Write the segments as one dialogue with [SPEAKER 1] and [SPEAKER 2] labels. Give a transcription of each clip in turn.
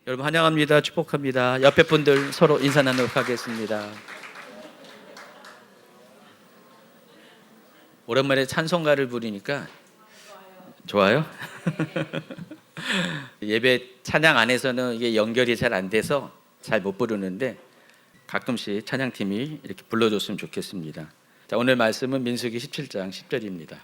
[SPEAKER 1] 여러분 환영합니다. 축복합니다. 옆에 분들 서로 인사 나누도록 하겠습니다. 오랜만에 찬송가를 부르니까 좋아요? 예배 찬양 안에서는 이게 연결이 잘 안 돼서 잘 못 부르는데 가끔씩 찬양팀이 이렇게 불러줬으면 좋겠습니다. 자, 오늘 말씀은 민수기 17장 10절입니다.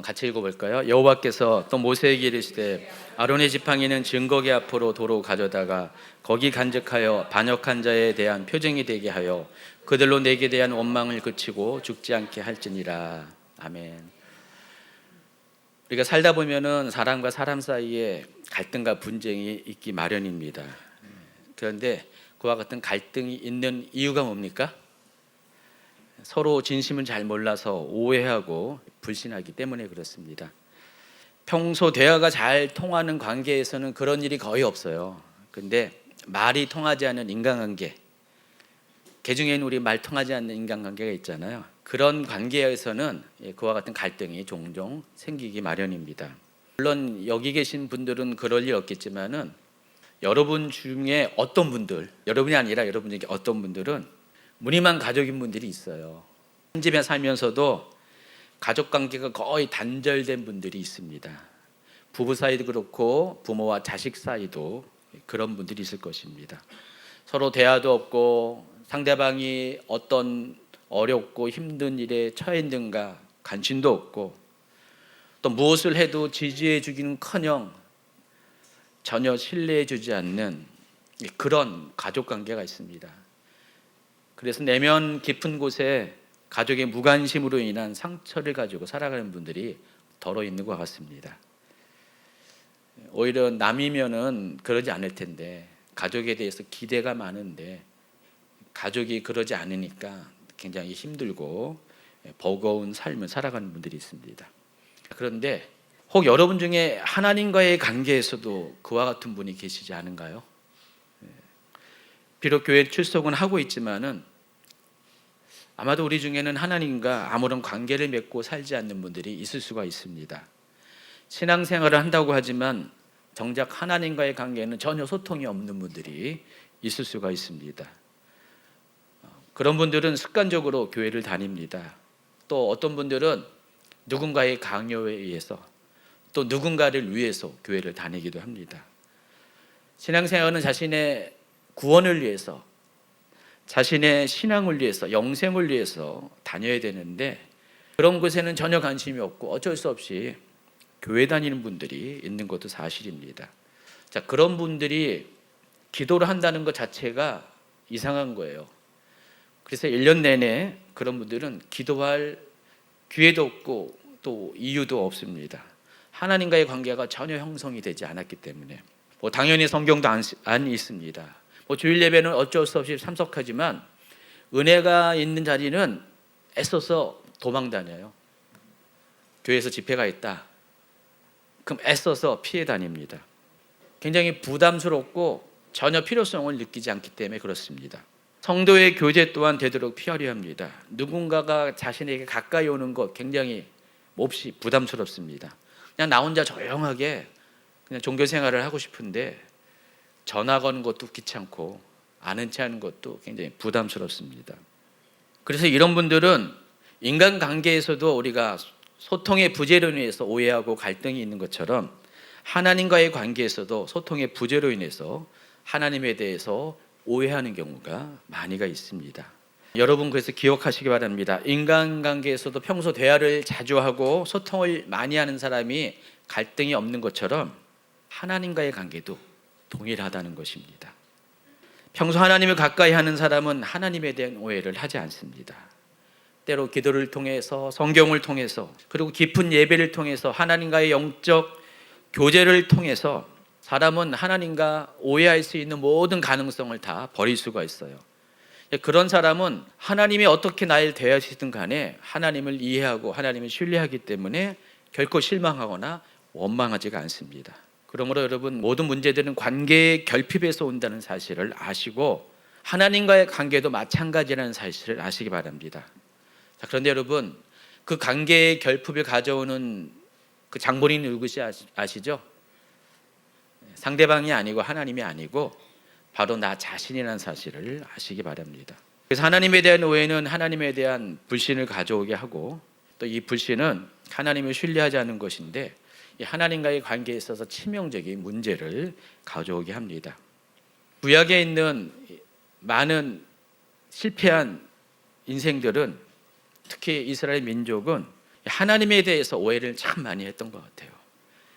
[SPEAKER 1] 같이 읽어볼까요? 여호와께서 또 모세에게 이르시되 아론의 지팡이는 증거기 앞으로 도로 가져다가 거기 간직하여 반역한 자에 대한 표징이 되게 하여 그들로 내게 대한 원망을 그치고 죽지 않게 할지니라. 아멘. 우리가 살다 보면은 사람과 사람 사이에 갈등과 분쟁이 있기 마련입니다. 그런데 그와 같은 갈등이 있는 이유가 뭡니까? 서로 진심을 잘 몰라서 오해하고 불신하기 때문에 그렇습니다. 평소 대화가 잘 통하는 관계에서는 그런 일이 거의 없어요. 근데 말이 통하지 않는 인간관계, 개중에는 우리 말 통하지 않는 인간관계가 있잖아요. 그런 관계에서는 그와 같은 갈등이 종종 생기기 마련입니다. 물론 여기 계신 분들은 그럴 일 없겠지만은 여러분 중에 어떤 분들, 여러분이 아니라 여러분 중에 어떤 분들은 무늬만 가족인 분들이 있어요. 한 집에 살면서도 가족 관계가 거의 단절된 분들이 있습니다. 부부 사이도 그렇고 부모와 자식 사이도 그런 분들이 있을 것입니다. 서로 대화도 없고 상대방이 어떤 어렵고 힘든 일에 처해 있는가 관심도 없고 또 무엇을 해도 지지해 주기는커녕 전혀 신뢰해 주지 않는 그런 가족 관계가 있습니다. 그래서 내면 깊은 곳에 가족의 무관심으로 인한 상처를 가지고 살아가는 분들이 더러 있는 것 같습니다. 오히려 남이면은 그러지 않을 텐데 가족에 대해서 기대가 많은데 가족이 그러지 않으니까 굉장히 힘들고 버거운 삶을 살아가는 분들이 있습니다. 그런데 혹 여러분 중에 하나님과의 관계에서도 그와 같은 분이 계시지 않은가요? 비록 교회 출석은 하고 있지만은 아마도 우리 중에는 하나님과 아무런 관계를 맺고 살지 않는 분들이 있을 수가 있습니다. 신앙생활을 한다고 하지만 정작 하나님과의 관계는 전혀 소통이 없는 분들이 있을 수가 있습니다. 그런 분들은 습관적으로 교회를 다닙니다. 또 어떤 분들은 누군가의 강요에 의해서 또 누군가를 위해서 교회를 다니기도 합니다. 신앙생활은 자신의 구원을 위해서 자신의 신앙을 위해서 영생을 위해서 다녀야 되는데 그런 곳에는 전혀 관심이 없고 어쩔 수 없이 교회 다니는 분들이 있는 것도 사실입니다. 자, 그런 분들이 기도를 한다는 것 자체가 이상한 거예요. 그래서 1년 내내 그런 분들은 기도할 기회도 없고 또 이유도 없습니다. 하나님과의 관계가 전혀 형성이 되지 않았기 때문에 당연히 성경도 안 있습니다. 주일 예배는 어쩔 수 없이 참석하지만 은혜가 있는 자리는 애써서 도망 다녀요. 교회에서 집회가 있다. 그럼 애써서 피해 다닙니다. 굉장히 부담스럽고 전혀 필요성을 느끼지 않기 때문에 그렇습니다. 성도의 교제 또한 되도록 피하려 합니다. 누군가가 자신에게 가까이 오는 것 굉장히 몹시 부담스럽습니다. 그냥 나 혼자 조용하게 그냥 종교 생활을 하고 싶은데 전화 거는 것도 귀찮고 아는 체 하는 것도 굉장히 부담스럽습니다. 그래서 이런 분들은 인간관계에서도 우리가 소통의 부재로 인해서 오해하고 갈등이 있는 것처럼 하나님과의 관계에서도 소통의 부재로 인해서 하나님에 대해서 오해하는 경우가 많이가 있습니다. 여러분 그래서 기억하시기 바랍니다. 인간관계에서도 평소 대화를 자주 하고 소통을 많이 하는 사람이 갈등이 없는 것처럼 하나님과의 관계도 동일하다는 것입니다. 평소 하나님을 가까이 하는 사람은 하나님에 대한 오해를 하지 않습니다. 때로 기도를 통해서 성경을 통해서 그리고 깊은 예배를 통해서 하나님과의 영적 교제를 통해서 사람은 하나님과 오해할 수 있는 모든 가능성을 다 버릴 수가 있어요. 그런 사람은 하나님이 어떻게 나를 대하시든 간에 하나님을 이해하고 하나님을 신뢰하기 때문에 결코 실망하거나 원망하지가 않습니다. 그러므로 여러분 모든 문제들은 관계의 결핍에서 온다는 사실을 아시고 하나님과의 관계도 마찬가지라는 사실을 아시기 바랍니다. 자, 그런데 여러분 그 관계의 결핍을 가져오는 그 장본인이 누구시 아시죠? 상대방이 아니고 하나님이 아니고 바로 나 자신이라는 사실을 아시기 바랍니다. 그래서 하나님에 대한 오해는 하나님에 대한 불신을 가져오게 하고, 또 이 불신은 하나님을 신뢰하지 않는 것인데 이 하나님과의 관계에 있어서 치명적인 문제를 가져오게 합니다. 구약에 있는 많은 실패한 인생들은, 특히 이스라엘 민족은 하나님에 대해서 오해를 참 많이 했던 것 같아요.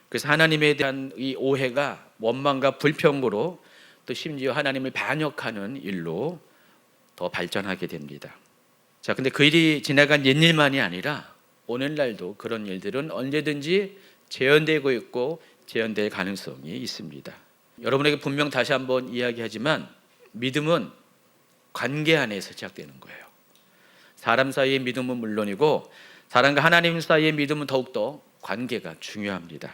[SPEAKER 1] 그래서 하나님에 대한 이 오해가 원망과 불평으로, 또 심지어 하나님을 반역하는 일로 더 발전하게 됩니다. 자, 근데 그 일이 지나간 옛일만이 아니라 오늘날도 그런 일들은 언제든지 재현되고 있고 재현될 가능성이 있습니다. 여러분에게 분명 다시 한번 이야기하지만 믿음은 관계 안에서 시작되는 거예요. 사람 사이의 믿음은 물론이고 사람과 하나님 사이의 믿음은 더욱더 관계가 중요합니다.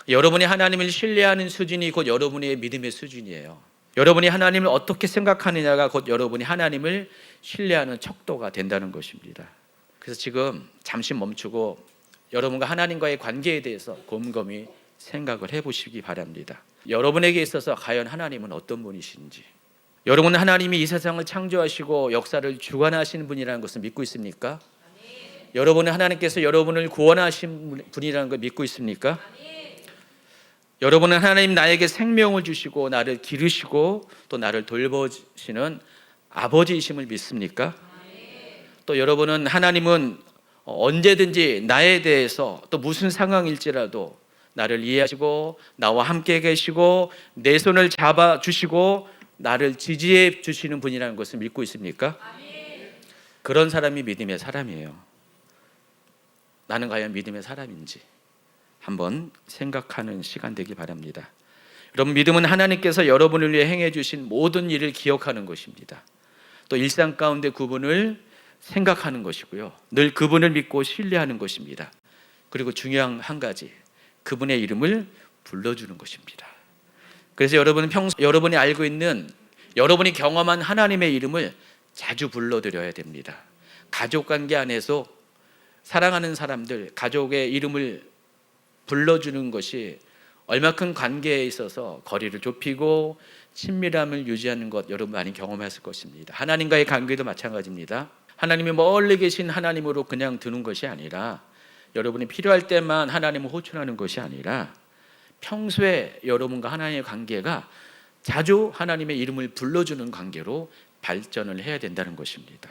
[SPEAKER 1] 여러분이 하나님을 신뢰하는 수준이 곧 여러분의 믿음의 수준이에요. 여러분이 하나님을 어떻게 생각하느냐가 곧 여러분이 하나님을 신뢰하는 척도가 된다는 것입니다. 그래서 지금 잠시 멈추고 여러분과 하나님과의 관계에 대해서 곰곰이 생각을 해보시기 바랍니다. 여러분에게 있어서 과연 하나님은 어떤 분이신지, 여러분은 하나님이 이 세상을 창조하시고 역사를 주관하시는 분이라는 것을 믿고 있습니까? 여러분은 하나님께서 여러분을 구원하신 분이라는 걸 믿고 있습니까? 여러분은 하나님 나에게 생명을 주시고 나를 기르시고 또 나를 돌보시는 아버지이심을 믿습니까? 또 여러분은 하나님은 언제든지 나에 대해서 또 무슨 상황일지라도 나를 이해하시고 나와 함께 계시고 내 손을 잡아주시고 나를 지지해 주시는 분이라는 것을 믿고 있습니까? 그런 사람이 믿음의 사람이에요. 나는 과연 믿음의 사람인지 한번 생각하는 시간 되길 바랍니다. 여러분, 믿음은 하나님께서 여러분을 위해 행해 주신 모든 일을 기억하는 것입니다. 또 일상 가운데 그분을 생각하는 것이고요, 늘 그분을 믿고 신뢰하는 것입니다. 그리고 중요한 한 가지, 그분의 이름을 불러주는 것입니다. 그래서 여러분은 여러분이 알고 있는, 여러분이 경험한 하나님의 이름을 자주 불러드려야 됩니다. 가족관계 안에서 사랑하는 사람들, 가족의 이름을 불러주는 것이 얼마큼 관계에 있어서 거리를 좁히고 친밀함을 유지하는 것, 여러분 많이 경험했을 것입니다. 하나님과의 관계도 마찬가지입니다. 하나님이 멀리 계신 하나님으로 그냥 두는 것이 아니라, 여러분이 필요할 때만 하나님을 호출하는 것이 아니라 평소에 여러분과 하나님의 관계가 자주 하나님의 이름을 불러주는 관계로 발전을 해야 된다는 것입니다.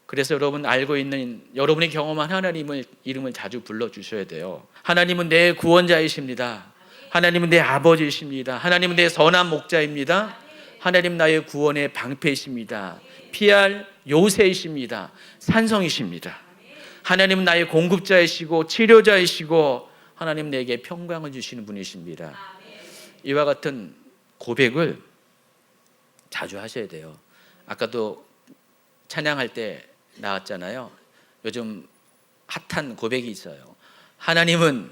[SPEAKER 1] 그래서 여러분 알고 있는, 여러분이 경험한 하나님의 이름을 자주 불러주셔야 돼요. 하나님은 내 구원자이십니다. 하나님은 내 아버지이십니다. 하나님은 내 선한 목자입니다. 하나님 나의 구원의 방패이십니다. 피할 요새이십니다. 산성이십니다. 하나님은 나의 공급자이시고 치료자이시고 하나님 내게 평강을 주시는 분이십니다. 이와 같은 고백을 자주 하셔야 돼요. 아까도 찬양할 때 나왔잖아요. 요즘 핫한 고백이 있어요. 하나님은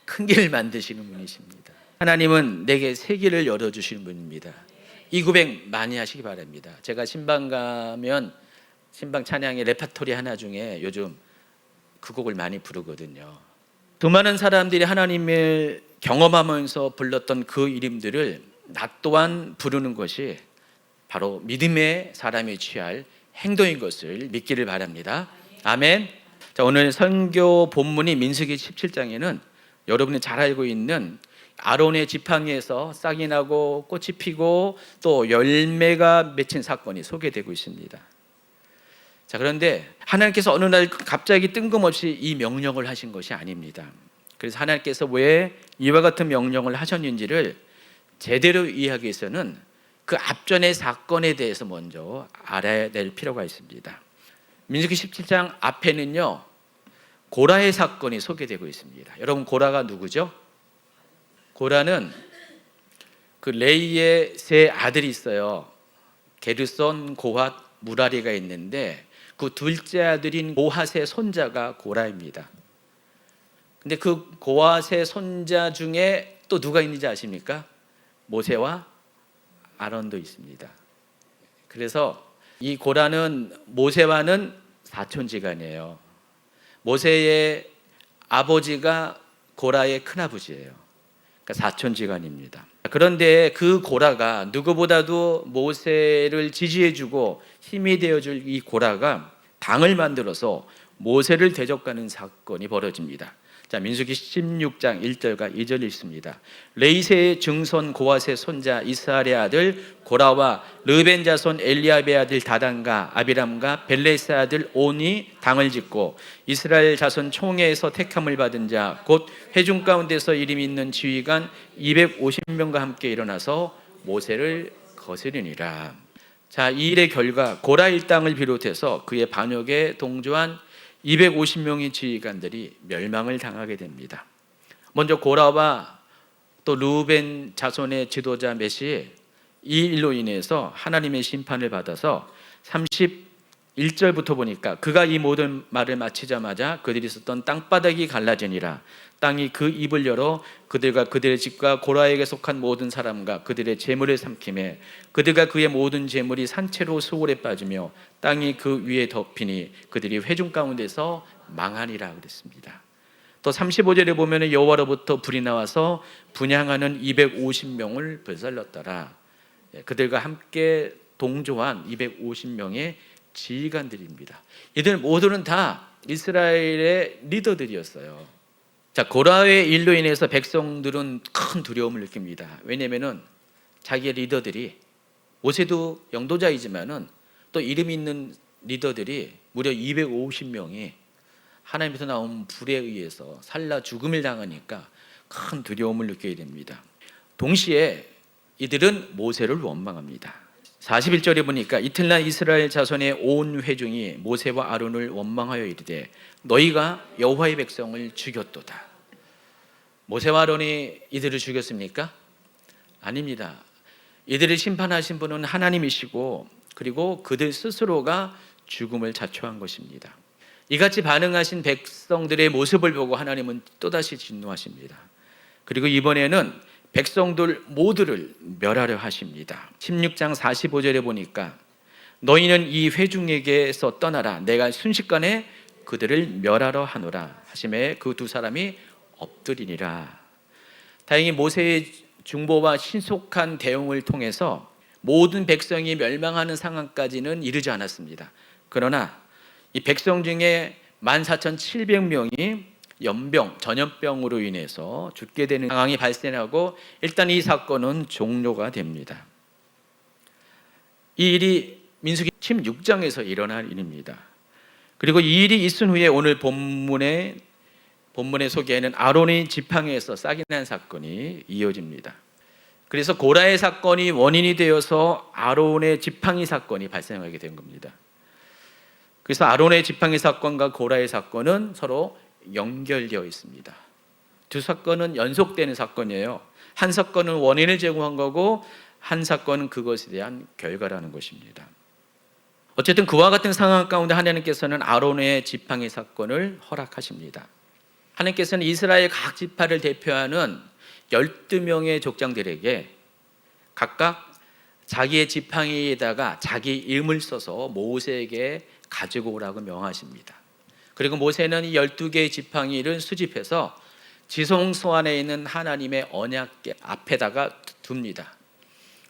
[SPEAKER 1] 큰 길을 만드시는 분이십니다. 하나님은 내게 새 길을 열어주시는 분입니다. 이 고백 많이 하시기 바랍니다. 제가 신방 가면 신방 찬양의 레파토리 하나 중에 요즘 그 곡을 많이 부르거든요. 수많은 사람들이 하나님을 경험하면서 불렀던 그 이름들을 나 또한 부르는 것이 바로 믿음의 사람이 취할 행동인 것을 믿기를 바랍니다. 아멘. 자, 오늘 선교 본문이 민수기 17장에는 여러분이 잘 알고 있는 아론의 지팡이에서 싹이 나고 꽃이 피고 또 열매가 맺힌 사건이 소개되고 있습니다. 자, 그런데 하나님께서 어느 날 갑자기 뜬금없이 이 명령을 하신 것이 아닙니다. 그래서 하나님께서 왜 이와 같은 명령을 하셨는지를 제대로 이해하기 위해서는 그 앞전의 사건에 대해서 먼저 알아야 될 필요가 있습니다. 민수기 17장 앞에는요, 고라의 사건이 소개되고 있습니다. 여러분, 고라가 누구죠? 고라는 그 레이의 세 아들이 있어요. 게르손, 고핫, 무라리가 있는데 그 둘째 아들인 고핫의 손자가 고라입니다. 근데 그 고핫의 손자 중에 또 누가 있는지 아십니까? 모세와 아론도 있습니다. 그래서 이 고라는 모세와는 사촌지간이에요. 모세의 아버지가 고라의 큰아버지예요. 그러니까 사촌지간입니다. 그런데 그 고라가 누구보다도 모세를 지지해주고 힘이 되어줄 이 고라가 당을 만들어서 모세를 대적하는 사건이 벌어집니다. 자, 민수기 16장 1절과 2절 읽습니다. 레이세의 증손 고아세 손자 이스라엘의 아들 고라와 르벤 자손 엘리압의 아들 다단과 아비람과 벨레스의 아들 온이 당을 짓고 이스라엘 자손 총회에서 택함을 받은 자 곧 회중 가운데서 이름 있는 지휘관 250명과 함께 일어나서 모세를 거스르니라. 자, 이 일의 결과 고라 일당을 비롯해서 그의 반역에 동조한 250명의 지휘관들이 멸망을 당하게 됩니다. 먼저 고라와 또 르우벤 자손의 지도자 맷이 이 일로 인해서 하나님의 심판을 받아서 31절부터 보니까 그가 이 모든 말을 마치자마자 그들이 있었던 땅바닥이 갈라지니라. 땅이 그 입을 열어 그들과 그들의 집과 고라에게 속한 모든 사람과 그들의 재물을 삼키매 그들과 그의 모든 재물이 산채로 수월에 빠지며 땅이 그 위에 덮이니 그들이 회중 가운데서 망하니라 그랬습니다. 또 35절에 보면 여호와로부터 불이 나와서 분향하는 250명을 불살랐더라. 그들과 함께 동조한 250명의 지휘관들입니다. 이들 모두는 다 이스라엘의 리더들이었어요. 자, 고라의 일로 인해서 백성들은 큰 두려움을 느낍니다. 왜냐하면 자기의 리더들이 모세도 영도자이지만은 또 이름 있는 리더들이 무려 250명이 하나님께서 나온 불에 의해서 살라 죽음을 당하니까 큰 두려움을 느끼게 됩니다. 동시에 이들은 모세를 원망합니다. 41절에 보니까 이튿날 이스라엘 자손의 온 회중이 모세와 아론을 원망하여 이르되 너희가 여호와의 백성을 죽였도다. 모세와 아론이 이들을 죽였습니까? 아닙니다. 이들을 심판하신 분은 하나님이시고 그리고 그들 스스로가 죽음을 자초한 것입니다. 이같이 반응하신 백성들의 모습을 보고 하나님은 또다시 진노하십니다. 그리고 이번에는 백성들 모두를 멸하려 하십니다. 16장 45절에 보니까 너희는 이 회중에게서 떠나라. 내가 순식간에 그들을 멸하러 하노라 하심에 그 두 사람이 엎드리니라. 다행히 모세의 중보와 신속한 대응을 통해서 모든 백성이 멸망하는 상황까지는 이르지 않았습니다. 그러나 이 백성 중에 14,700명이 연병, 전염병으로 인해서 죽게 되는 상황이 발생하고 일단 이 사건은 종료가 됩니다. 이 일이 민수기 16장에서 일어난 일입니다. 그리고 이 일이 있은 후에 오늘 본문의 소개에는 아론의 지팡이에서 싹이 난 사건이 이어집니다. 그래서 고라의 사건이 원인이 되어서 아론의 지팡이 사건이 발생하게 된 겁니다. 그래서 아론의 지팡이 사건과 고라의 사건은 서로 연결되어 있습니다. 두 사건은 연속되는 사건이에요. 한 사건은 원인을 제공한 거고 한 사건은 그것에 대한 결과라는 것입니다. 어쨌든 그와 같은 상황 가운데 하나님께서는 아론의 지팡이 사건을 허락하십니다. 하나님께서는 이스라엘 각 지파를 대표하는 12명의 족장들에게 각각 자기의 지팡이에다가 자기 이름을 써서 모세에게 가지고 오라고 명하십니다. 그리고 모세는 이 12개의 지팡이를 수집해서 지성소 안에 있는 하나님의 언약궤 앞에다가 둡니다.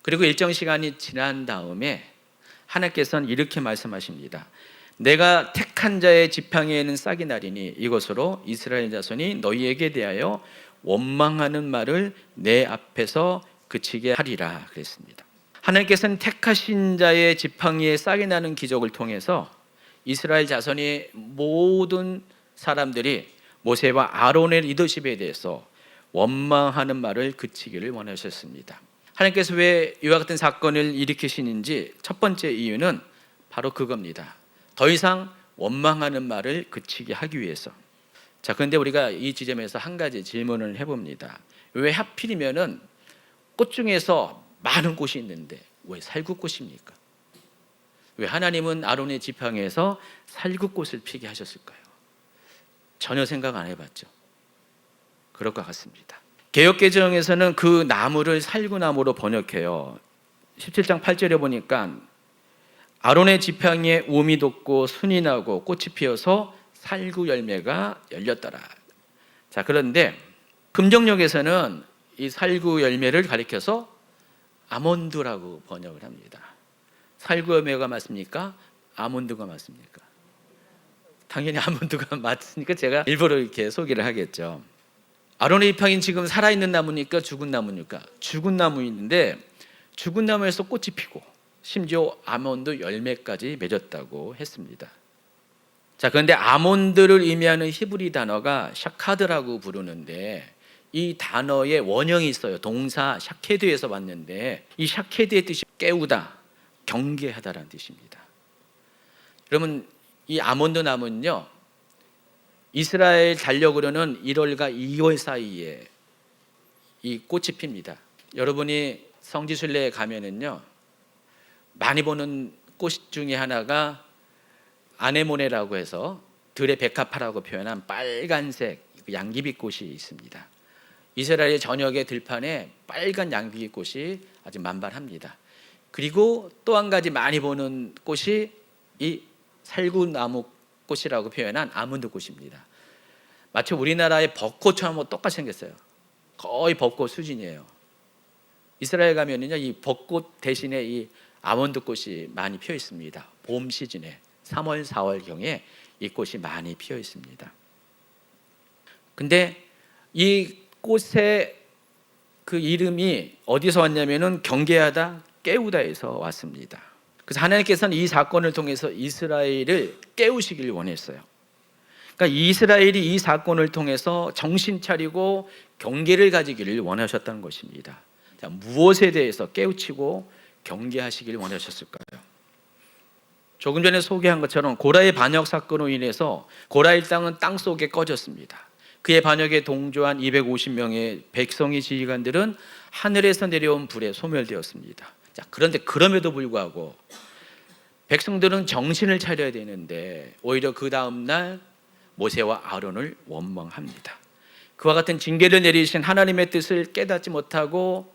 [SPEAKER 1] 그리고 일정 시간이 지난 다음에 하나님께서는 이렇게 말씀하십니다. 내가 택한 자의 지팡이에는 싹이 나리니 이것으로 이스라엘 자손이 너희에게 대하여 원망하는 말을 내 앞에서 그치게 하리라 그랬습니다. 하나님께서는 택하신 자의 지팡이에 싹이 나는 기적을 통해서 이스라엘 자손이 모든 사람들이 모세와 아론의 리더십에 대해서 원망하는 말을 그치기를 원하셨습니다. 하나님께서 왜 이와 같은 사건을 일으키시는지 첫 번째 이유는 바로 그겁니다. 더 이상 원망하는 말을 그치게 하기 위해서. 자, 그런데 우리가 이 지점에서 한 가지 질문을 해봅니다. 왜 하필이면은 꽃 중에서 많은 꽃이 있는데 왜 살구꽃입니까? 왜 하나님은 아론의 지팡이에서 살구꽃을 피게 하셨을까요? 전혀 생각 안 해봤죠. 그럴 것 같습니다. 개역개정에서는 그 나무를 살구나무로 번역해요. 17장 8절에 보니까 아론의 지팡이에 우음이 돋고 순이 나고 꽃이 피어서 살구 열매가 열렸더라. 자, 그런데 금정역에서는 이 살구 열매를 가리켜서 아몬드라고 번역을 합니다. 살구 열매가 맞습니까? 아몬드가 맞습니까? 당연히 아몬드가 맞으니까 제가 일부러 이렇게 소개를 하겠죠. 아론의 이팡인 지금 살아있는 나무니까 죽은 나무니까? 죽은 나무인데 죽은 나무에서 꽃이 피고 심지어 아몬드 열매까지 맺었다고 했습니다. 자, 그런데 아몬드를 의미하는 히브리 단어가 샤카드라고 부르는데 이 단어의 원형이 있어요. 동사 샤케드에서 왔는데 이 샤케드의 뜻이 깨우다, 경계하다라는 뜻입니다. 여러분, 이 아몬드 나무는요, 이스라엘 달력으로는 1월과 2월 사이에 이 꽃이 핍니다. 여러분이 성지순례에 가면은요, 많이 보는 꽃 중에 하나가 아네모네라고 해서 들의 백합화라고 표현한 빨간색 양귀비 꽃이 있습니다. 이스라엘 전역의 들판에 빨간 양귀비 꽃이 아주 만발합니다. 그리고 또 한 가지 많이 보는 꽃이 이 살구나무 꽃이라고 표현한 아몬드 꽃입니다. 마치 우리나라의 벚꽃처럼 똑같이 생겼어요. 거의 벚꽃 수준이에요. 이스라엘 가면은요, 이 벚꽃 대신에 이 아몬드 꽃이 많이 피어 있습니다. 봄 시즌에 3월, 4월 경에 이 꽃이 많이 피어 있습니다. 근데 이 꽃의 그 이름이 어디서 왔냐면은 경계하다, 깨우다에서 왔습니다. 그래서 하나님께서는 이 사건을 통해서 이스라엘을 깨우시길 원했어요. 그러니까 이스라엘이 이 사건을 통해서 정신 차리고 경계를 가지기를 원하셨다는 것입니다. 자, 무엇에 대해서 깨우치고 경계하시길 원하셨을까요? 조금 전에 소개한 것처럼 고라의 반역 사건으로 인해서 고라의 땅은 땅 속에 꺼졌습니다. 그의 반역에 동조한 250명의 백성의 지휘관들은 하늘에서 내려온 불에 소멸되었습니다. 자, 그런데 그럼에도 불구하고 백성들은 정신을 차려야 되는데 오히려 그 다음 날 모세와 아론을 원망합니다. 그와 같은 징계를 내리신 하나님의 뜻을 깨닫지 못하고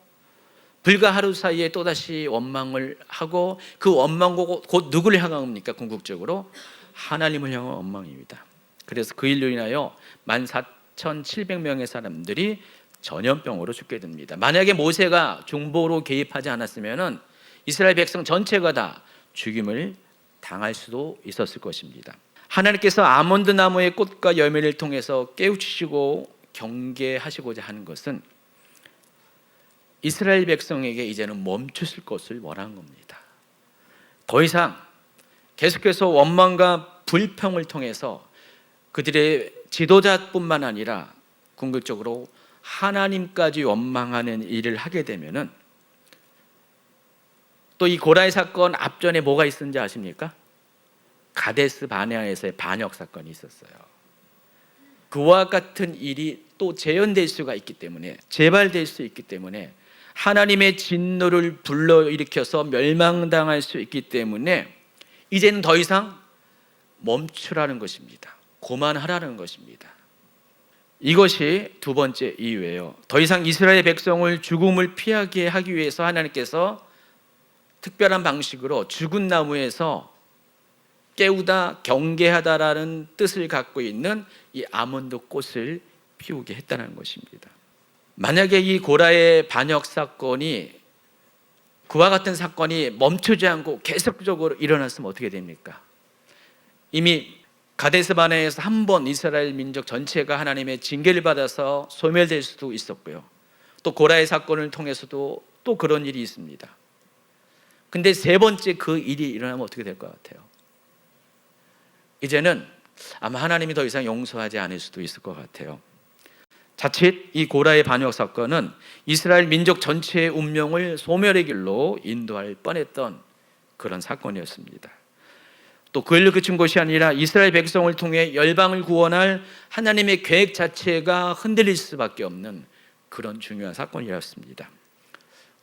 [SPEAKER 1] 불과 하루 사이에 또다시 원망을 하고 그 원망고 곧 누구를 향합니까? 궁극적으로 하나님을 향한 원망입니다. 그래서 그 일로 인하여 14,700명의 사람들이 전염병으로 죽게 됩니다. 만약에 모세가 중보로 개입하지 않았으면 이스라엘 백성 전체가 다 죽임을 당할 수도 있었을 것입니다. 하나님께서 아몬드 나무의 꽃과 열매를 통해서 깨우치시고 경계하시고자 하는 것은 이스라엘 백성에게 이제는 멈추실 것을 원한 겁니다. 더 이상 계속해서 원망과 불평을 통해서 그들의 지도자뿐만 아니라 궁극적으로 하나님까지 원망하는 일을 하게 되면은 또 이 고라의 사건 앞전에 뭐가 있었는지 아십니까? 가데스 바네아에서의 반역 사건이 있었어요. 그와 같은 일이 또 재현될 수가 있기 때문에, 재발될 수 있기 때문에 하나님의 진노를 불러일으켜서 멸망당할 수 있기 때문에 이제는 더 이상 멈추라는 것입니다. 그만하라는 것입니다. 이것이 두 번째 이유예요. 더 이상 이스라엘 백성을 죽음을 피하게 하기 위해서 하나님께서 특별한 방식으로 죽은 나무에서 깨우다, 경계하다라는 뜻을 갖고 있는 이 아몬드 꽃을 피우게 했다는 것입니다. 만약에 이 고라의 반역 사건이, 그와 같은 사건이 멈추지 않고 계속적으로 일어났으면 어떻게 됩니까? 이미 가데스 바네아에서 한 번 이스라엘 민족 전체가 하나님의 징계를 받아서 소멸될 수도 있었고요. 또 고라의 사건을 통해서도 또 그런 일이 있습니다. 근데 세 번째 그 일이 일어나면 어떻게 될 것 같아요? 이제는 아마 하나님이 더 이상 용서하지 않을 수도 있을 것 같아요. 자칫 이 고라의 반역 사건은 이스라엘 민족 전체의 운명을 소멸의 길로 인도할 뻔했던 그런 사건이었습니다. 또 그 일로 그친 것이 아니라 이스라엘 백성을 통해 열방을 구원할 하나님의 계획 자체가 흔들릴 수밖에 없는 그런 중요한 사건이었습니다.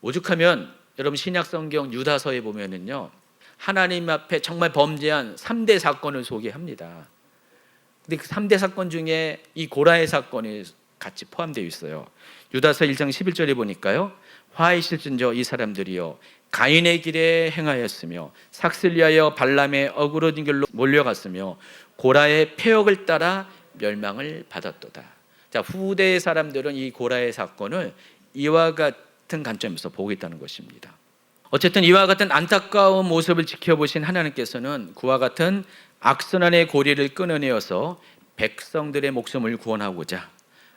[SPEAKER 1] 오죽하면 여러분 신약 성경 유다서에 보면은요, 하나님 앞에 정말 범죄한 3대 사건을 소개합니다. 근데 그 3대 사건 중에 이 고라의 사건이 같이 포함되어 있어요. 유다서 1장 11절에 보니까요, 화 있을진저 이 사람들이요 가인의 길에 행하였으며 삭슬 위하여 발람의 어그러진 길로 몰려갔으며 고라의 패역을 따라 멸망을 받았도다. 자, 후대의 사람들은 이 고라의 사건을 이와 같은 관점에서 보고 있다는 것입니다. 어쨌든 이와 같은 안타까운 모습을 지켜보신 하나님께서는 그와 같은 악선한의 고리를 끊어내어서 백성들의 목숨을 구원하고자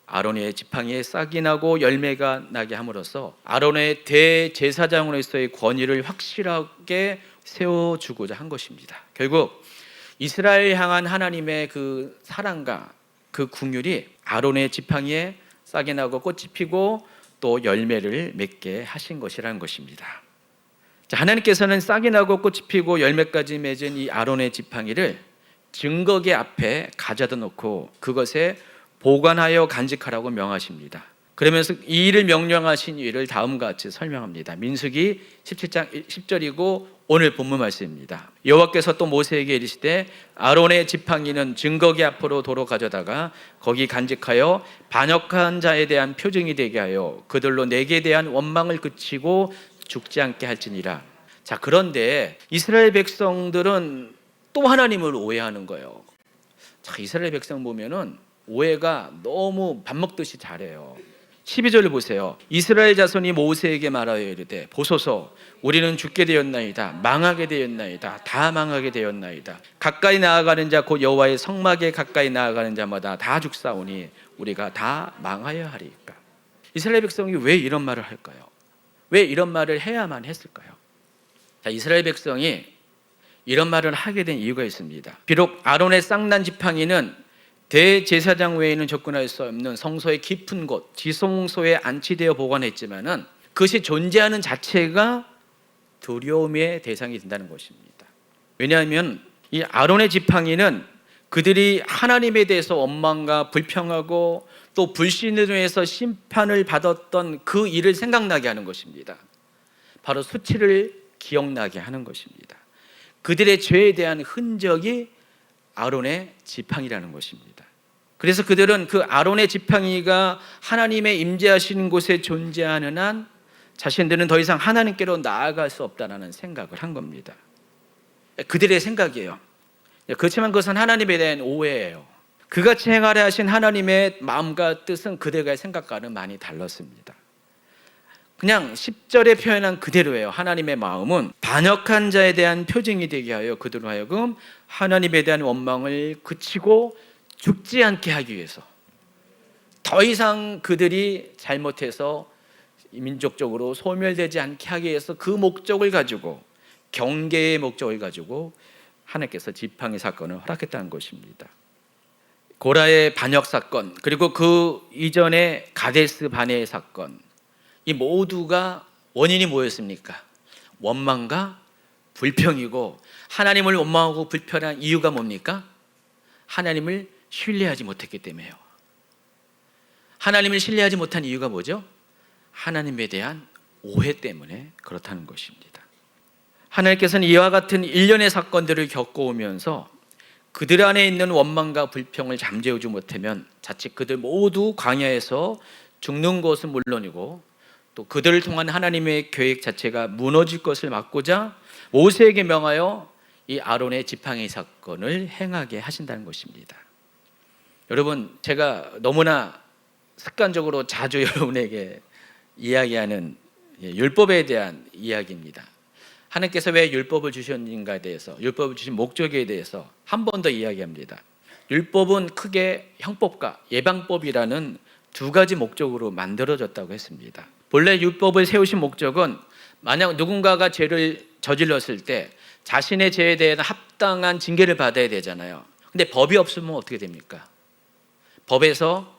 [SPEAKER 1] 아론의 지팡이에 싹이 나고 열매가 나게 함으로써 아론의 대제사장으로서의 권위를 확실하게 세워주고자 한 것입니다. 결국 이스라엘 향한 하나님의 그 사랑과 그 긍휼이 아론의 지팡이에 싹이 나고 꽃이 피고 또 열매를 맺게 하신 것이라는 것입니다. 자, 하나님께서는 싹이 나고 꽃이 피고 열매까지 맺은 이 아론의 지팡이를 증거계 앞에 가져다 놓고 그것에 보관하여 간직하라고 명하십니다. 그러면서 이 일을 명령하신 일을 다음과 같이 설명합니다. 민수기 17장 10절이고 오늘 본문 말씀입니다. 여호와께서 또 모세에게 이르시되 아론의 지팡이는 증거계 앞으로 도로 가져다가 거기 간직하여 반역한 자에 대한 표징이 되게 하여 그들로 내게 대한 원망을 그치고 죽지 않게 할지니라. 자, 그런데 이스라엘 백성들은 또 하나님을 오해하는 거예요. 자, 이스라엘 백성 보면은 오해가 너무 밥 먹듯이 잘해요. 12절을 보세요. 이스라엘 자손이 모세에게 말하여 이르되 보소서 우리는 죽게 되었나이다. 망하게 되었나이다. 다 망하게 되었나이다. 가까이 나아가는 자 곧 여호와의 성막에 가까이 나아가는 자마다 다 죽사오니 우리가 다 망하여 하리이까. 이스라엘 백성이 왜 이런 말을 할까요? 왜 이런 말을 해야만 했을까요? 자, 이스라엘 백성이 이런 말을 하게 된 이유가 있습니다. 비록 아론의 쌍난 지팡이는 대제사장 외에는 접근할 수 없는 성소의 깊은 곳, 지성소에 안치되어 보관했지만은 그것이 존재하는 자체가 두려움의 대상이 된다는 것입니다. 왜냐하면 이 아론의 지팡이는 그들이 하나님에 대해서 원망과 불평하고 또 불신으로 해서 심판을 받았던 그 일을 생각나게 하는 것입니다. 바로 수치를 기억나게 하는 것입니다. 그들의 죄에 대한 흔적이 아론의 지팡이라는 것입니다. 그래서 그들은 그 아론의 지팡이가 하나님의 임재하시는 곳에 존재하는 한 자신들은 더 이상 하나님께로 나아갈 수 없다는 생각을 한 겁니다. 그들의 생각이에요. 그렇지만 그것은 하나님에 대한 오해예요. 그같이 행하려 하신 하나님의 마음과 뜻은 그들과의 생각과는 많이 달랐습니다. 그냥 10절에 표현한 그대로예요. 하나님의 마음은 반역한 자에 대한 표징이 되게 하여 그들로 하여금 하나님에 대한 원망을 그치고 죽지 않게 하기 위해서, 더 이상 그들이 잘못해서 민족적으로 소멸되지 않게 하기 위해서 그 목적을 가지고, 경계의 목적을 가지고 하나님께서 지팡이 사건을 허락했다는 것입니다. 고라의 반역 사건, 그리고 그 이전의 가데스 바네의 사건, 이 모두가 원인이 뭐였습니까? 원망과 불평이고, 하나님을 원망하고 불평한 이유가 뭡니까? 하나님을 신뢰하지 못했기 때문에요. 하나님을 신뢰하지 못한 이유가 뭐죠? 하나님에 대한 오해 때문에 그렇다는 것입니다. 하나님께서는 이와 같은 일련의 사건들을 겪어오면서 그들 안에 있는 원망과 불평을 잠재우지 못하면 자칫 그들 모두 광야에서 죽는 것은 물론이고 또 그들을 통한 하나님의 계획 자체가 무너질 것을 막고자 모세에게 명하여 이 아론의 지팡이 사건을 행하게 하신다는 것입니다. 여러분, 제가 너무나 습관적으로 자주 여러분에게 이야기하는 율법에 대한 이야기입니다. 하나님께서 왜 율법을 주셨는가에 대해서, 율법을 주신 목적에 대해서 한 번 더 이야기합니다. 율법은 크게 형법과 예방법이라는 두 가지 목적으로 만들어졌다고 했습니다. 본래 율법을 세우신 목적은 만약 누군가가 죄를 저질렀을 때 자신의 죄에 대해 합당한 징계를 받아야 되잖아요. 근데 법이 없으면 어떻게 됩니까? 법에서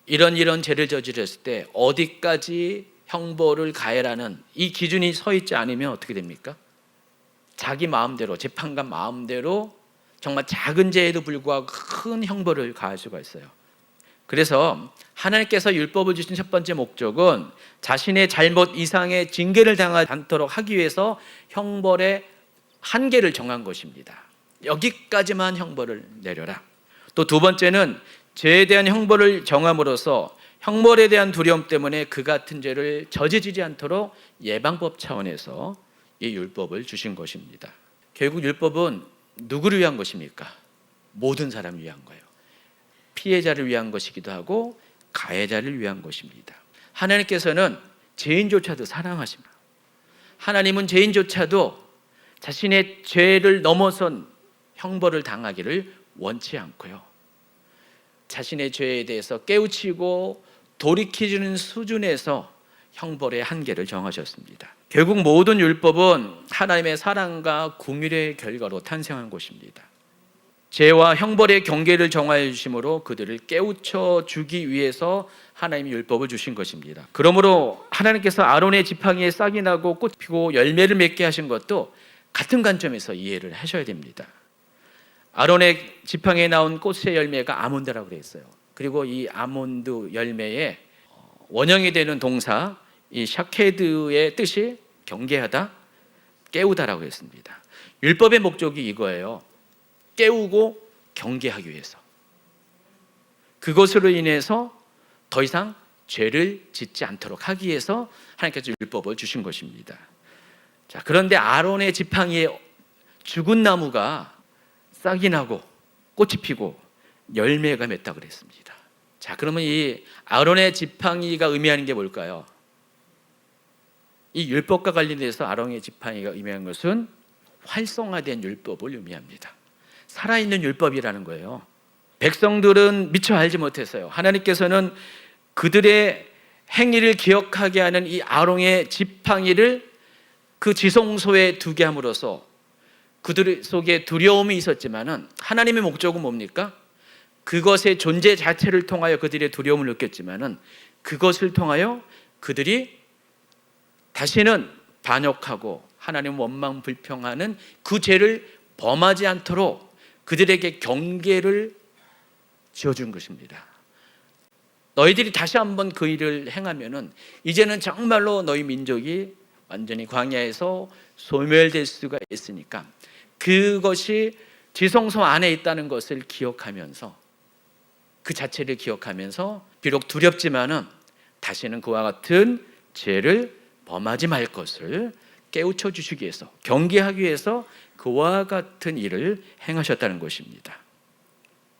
[SPEAKER 1] 이런 죄를 저질렀을 때 어디까지 형벌을 가해라는 이 기준이 서 있지 않으면 어떻게 됩니까? 자기 마음대로, 재판관 마음대로 정말 작은 죄에도 불구하고 큰 형벌을 가할 수가 있어요. 그래서 하나님께서 율법을 주신 첫 번째 목적은 자신의 잘못 이상의 징계를 당하지 않도록 하기 위해서 형벌의 한계를 정한 것입니다. 여기까지만 형벌을 내려라. 또 두 번째는 죄에 대한 형벌을 정함으로써 형벌에 대한 두려움 때문에 그 같은 죄를 저지르지 않도록 예방법 차원에서 이 율법을 주신 것입니다. 결국 율법은 누구를 위한 것입니까? 모든 사람을 위한 거예요. 피해자를 위한 것이기도 하고 가해자를 위한 것입니다. 하나님께서는 죄인조차도 사랑하십니다. 하나님은 죄인조차도 자신의 죄를 넘어선 형벌을 당하기를 원치 않고요, 자신의 죄에 대해서 깨우치고 돌이키는 수준에서 형벌의 한계를 정하셨습니다. 결국 모든 율법은 하나님의 사랑과 긍휼의 결과로 탄생한 것입니다. 죄와 형벌의 경계를 정하여 주심으로 그들을 깨우쳐 주기 위해서 하나님이 율법을 주신 것입니다. 그러므로 하나님께서 아론의 지팡이에 싹이 나고 꽃이 피고 열매를 맺게 하신 것도 같은 관점에서 이해를 하셔야 됩니다. 아론의 지팡이에 나온 꽃의 열매가 아몬드라고 그랬어요. 그리고 이 아몬드 열매의 원형이 되는 동사, 이 샤케드의 뜻이 경계하다, 깨우다라고 했습니다. 율법의 목적이 이거예요. 깨우고 경계하기 위해서. 그것으로 인해서 더 이상 죄를 짓지 않도록 하기 위해서 하나님께서 율법을 주신 것입니다. 자, 그런데 아론의 지팡이에 죽은 나무가 싹이 나고 꽃이 피고 열매가 맺다 그랬습니다. 자, 그러면 이 아론의 지팡이가 의미하는 게 뭘까요? 이 율법과 관련돼서 아론의 지팡이가 의미하는 것은 활성화된 율법을 의미합니다. 살아있는 율법이라는 거예요. 백성들은 미처 알지 못했어요. 하나님께서는 그들의 행위를 기억하게 하는 이 아론의 지팡이를 그 지성소에 두게 함으로써 그들 속에 두려움이 있었지만은 하나님의 목적은 뭡니까? 그것의 존재 자체를 통하여 그들의 두려움을 느꼈지만은 그것을 통하여 그들이 다시는 반역하고 하나님 원망 불평하는 그 죄를 범하지 않도록 그들에게 경계를 지어준 것입니다. 너희들이 다시 한번 그 일을 행하면은 이제는 정말로 너희 민족이 완전히 광야에서 소멸될 수가 있으니까 그것이 지성소 안에 있다는 것을 기억하면서, 그 자체를 기억하면서 비록 두렵지만은 다시는 그와 같은 죄를 범하지 말 것을 깨우쳐 주시기 위해서, 경계하기 위해서 그와 같은 일을 행하셨다는 것입니다.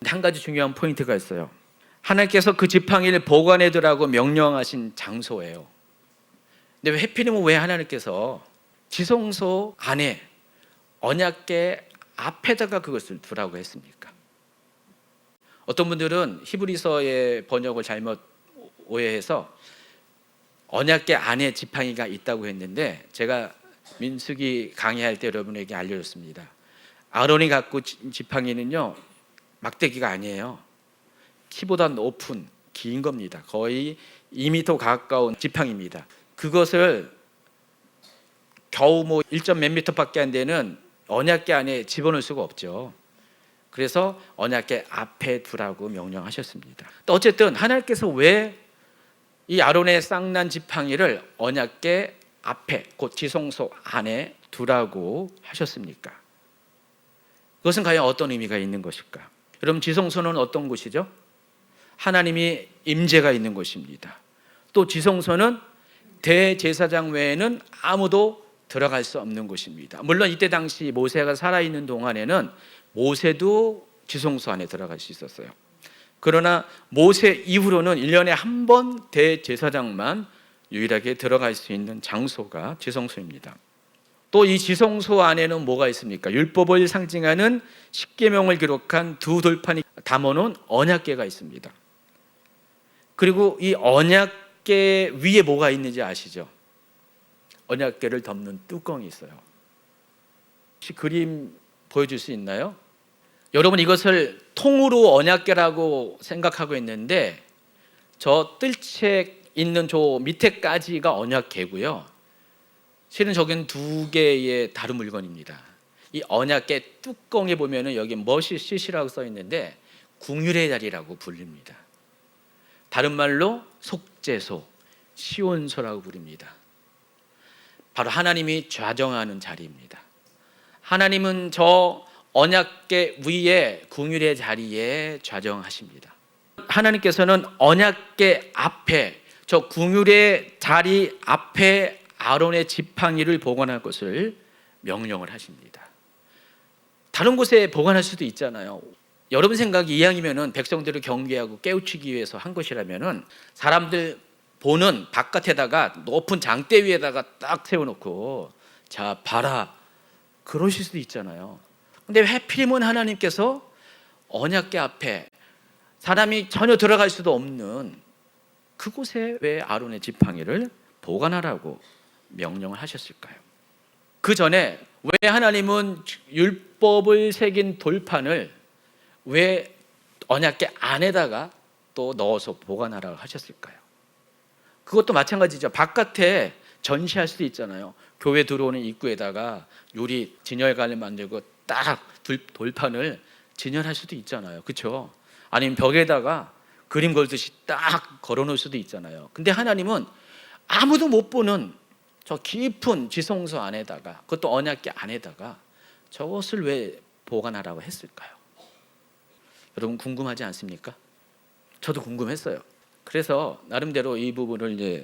[SPEAKER 1] 한 가지 중요한 포인트가 있어요. 하나님께서 그 지팡이를 보관해 두라고 명령하신 장소예요. 근데 왜 하필이면 왜 하나님께서 지성소 안에 언약궤 앞에다가 그것을 두라고 했습니까? 어떤 분들은 히브리서의 번역을 잘못 오해해서 언약궤 안에 지팡이가 있다고 했는데, 제가 민수기 강의할 때 여러분에게 알려줬습니다. 아론이 갖고 지팡이는요, 막대기가 아니에요. 키보다 높은 긴 겁니다. 거의 2m 가까운 지팡이입니다. 그것을 겨우 뭐 1점 몇 미터밖에 안 되는 언약궤 안에 집어넣을 수가 없죠. 그래서 언약궤 앞에 두라고 명령하셨습니다. 또 어쨌든 하나님께서 왜 이 아론의 쌍난 지팡이를 언약궤 앞에, 곧 지성소 안에 두라고 하셨습니까? 그것은 과연 어떤 의미가 있는 것일까? 여러분, 지성소는 어떤 곳이죠? 하나님이 임재가 있는 곳입니다. 또 지성소는 대제사장 외에는 아무도 들어갈 수 없는 곳입니다. 물론 이때 당시 모세가 살아있는 동안에는 모세도 지성소 안에 들어갈 수 있었어요. 그러나 모세 이후로는 1년에 한 번 대제사장만 유일하게 들어갈 수 있는 장소가 지성소입니다. 또 이 지성소 안에는 뭐가 있습니까? 율법을 상징하는 십계명을 기록한 두 돌판이 담아놓은 언약궤가 있습니다. 그리고 이 언약궤 위에 뭐가 있는지 아시죠? 언약궤를 덮는 뚜껑이 있어요. 혹시 그림 보여줄 수 있나요? 여러분, 이것을 통으로 언약궤라고 생각하고 있는데 저 뜰채 있는 저 밑에까지가 언약궤고요. 실은 저긴 두 개의 다른 물건입니다. 이 언약궤 뚜껑에 보면은 여기 머시시라고 써 있는데 긍휼의 자리라고 불립니다. 다른 말로 속죄소, 시온소라고 부릅니다. 바로 하나님이 좌정하는 자리입니다. 하나님은 저 언약궤 위에 긍휼의 자리에 좌정하십니다. 하나님께서는 언약궤 앞에, 저 긍휼의 자리 앞에 아론의 지팡이를 보관할 것을 명령을 하십니다. 다른 곳에 보관할 수도 있잖아요. 여러분 생각이 이왕이면은 백성들을 경계하고 깨우치기 위해서 한 것이라면은 사람들 보는 바깥에다가 높은 장대 위에다가 딱 세워놓고 자 봐라 그러실 수도 있잖아요. 근데 하필이면 하나님께서 언약궤 앞에 사람이 전혀 들어갈 수도 없는 그곳에 왜 아론의 지팡이를 보관하라고 명령을 하셨을까요? 그 전에 왜 하나님은 율법을 새긴 돌판을 왜 언약궤 안에다가 또 넣어서 보관하라고 하셨을까요? 그것도 마찬가지죠. 바깥에 전시할 수도 있잖아요. 교회 들어오는 입구에다가 유리 진열관을 만들고 딱 돌판을 진열할 수도 있잖아요. 그렇죠? 아니면 벽에다가 그림 걸듯이 딱 걸어놓을 수도 있잖아요. 근데 하나님은 아무도 못 보는 저 깊은 지성소 안에다가, 그것도 언약궤 안에다가 저것을 왜 보관하라고 했을까요? 여러분 궁금하지 않습니까? 저도 궁금했어요. 그래서 나름대로 이 부분을 이제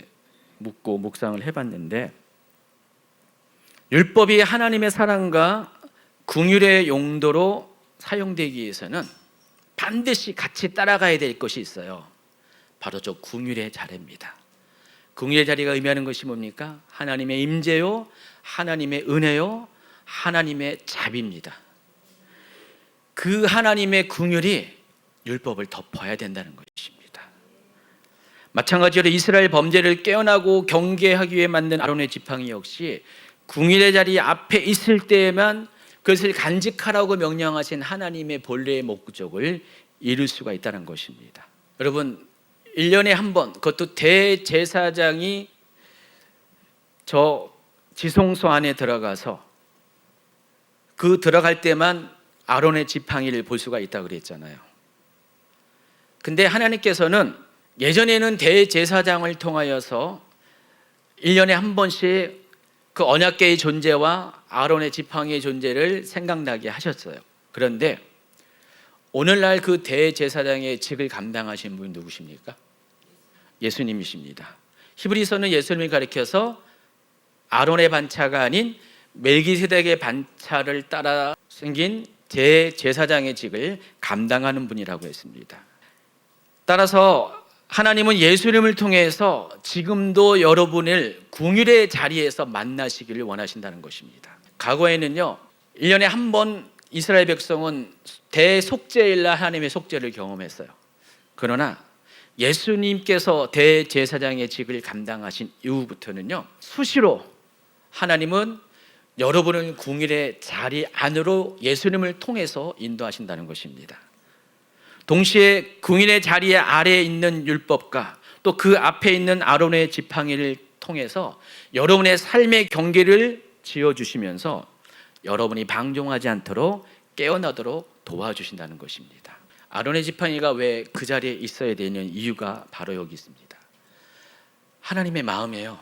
[SPEAKER 1] 묻고 묵상을 해봤는데, 율법이 하나님의 사랑과 긍휼의 용도로 사용되기 위해서는 반드시 같이 따라가야 될 것이 있어요. 바로 저 긍휼의 자리입니다. 긍휼의 자리가 의미하는 것이 뭡니까? 하나님의 임재요, 하나님의 은혜요, 하나님의 자비입니다. 그 하나님의 긍휼이 율법을 덮어야 된다는 것입니다. 마찬가지로 이스라엘 범죄를 깨어나고 경계하기 위해 만든 아론의 지팡이 역시 긍휼의 자리 앞에 있을 때에만 그것을 간직하라고 명령하신 하나님의 본래의 목적을 이룰 수가 있다는 것입니다. 여러분 1년에 한 번, 그것도 대제사장이 저 지성소 안에 들어가서 그 들어갈 때만 아론의 지팡이를 볼 수가 있다고 그랬잖아요. 근데 하나님께서는 예전에는 대제사장을 통하여서 1년에 한 번씩 그 언약궤의 존재와 아론의 지팡이의 존재를 생각나게 하셨어요. 그런데 오늘날 그 대제사장의 직을 감당하신 분이 누구십니까? 예수님이십니다. 히브리서는 예수님을 가리켜서 아론의 반차가 아닌 멜기세덱의 반차를 따라 생긴 대제사장의 직을 감당하는 분이라고 했습니다. 따라서 하나님은 예수님을 통해서 지금도 여러분을 긍휼의 자리에서 만나시기를 원하신다는 것입니다. 과거에는요 1년에 한 번 이스라엘 백성은 대속죄일날 하나님의 속죄를 경험했어요. 그러나 예수님께서 대제사장의 직을 감당하신 이후부터는요 수시로 하나님은 여러분을 긍휼의 자리 안으로 예수님을 통해서 인도하신다는 것입니다. 동시에 긍휼의 자리에 아래에 있는 율법과 또 그 앞에 있는 아론의 지팡이를 통해서 여러분의 삶의 경계를 지어주시면서 여러분이 방종하지 않도록 깨어나도록 도와주신다는 것입니다. 아론의 지팡이가 왜 그 자리에 있어야 되는 이유가 바로 여기 있습니다. 하나님의 마음이에요.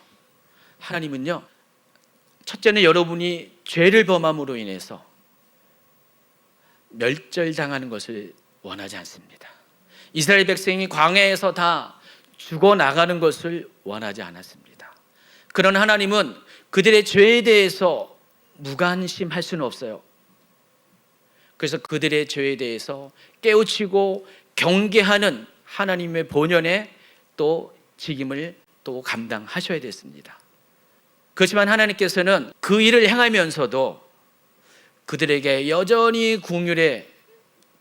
[SPEAKER 1] 하나님은요 첫째는 여러분이 죄를 범함으로 인해서 멸절당하는 것을 원하지 않습니다. 이스라엘 백성이 광야에서 다 죽어나가는 것을 원하지 않았습니다. 그러나 하나님은 그들의 죄에 대해서 무관심할 수는 없어요. 그래서 그들의 죄에 대해서 깨우치고 경계하는 하나님의 본연의 또 직임을 또 감당하셔야 됐습니다. 그렇지만 하나님께서는 그 일을 행하면서도 그들에게 여전히 긍휼의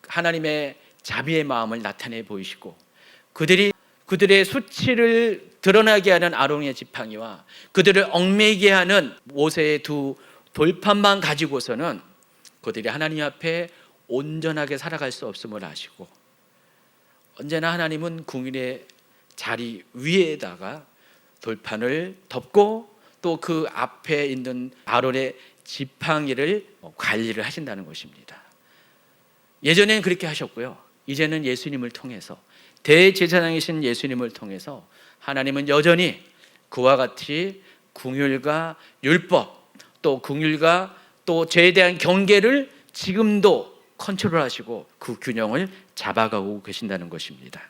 [SPEAKER 1] 하나님의 자비의 마음을 나타내 보이시고 그들의 수치를 드러나게 하는 아론의 지팡이와 그들을 얽매이게 하는 모세의 두 돌판만 가지고서는 그들이 하나님 앞에 온전하게 살아갈 수 없음을 아시고 언제나 하나님은 긍휼의 자리 위에다가 돌판을 덮고 또 그 앞에 있는 아론의 지팡이를 관리를 하신다는 것입니다. 예전에는 그렇게 하셨고요. 이제는 예수님을 통해서 대제사장이신 예수님을 통해서 하나님은 여전히 그와 같이 긍휼과 율법 또 긍휼과 또 죄에 대한 경계를 지금도 컨트롤하시고 그 균형을 잡아가고 계신다는 것입니다.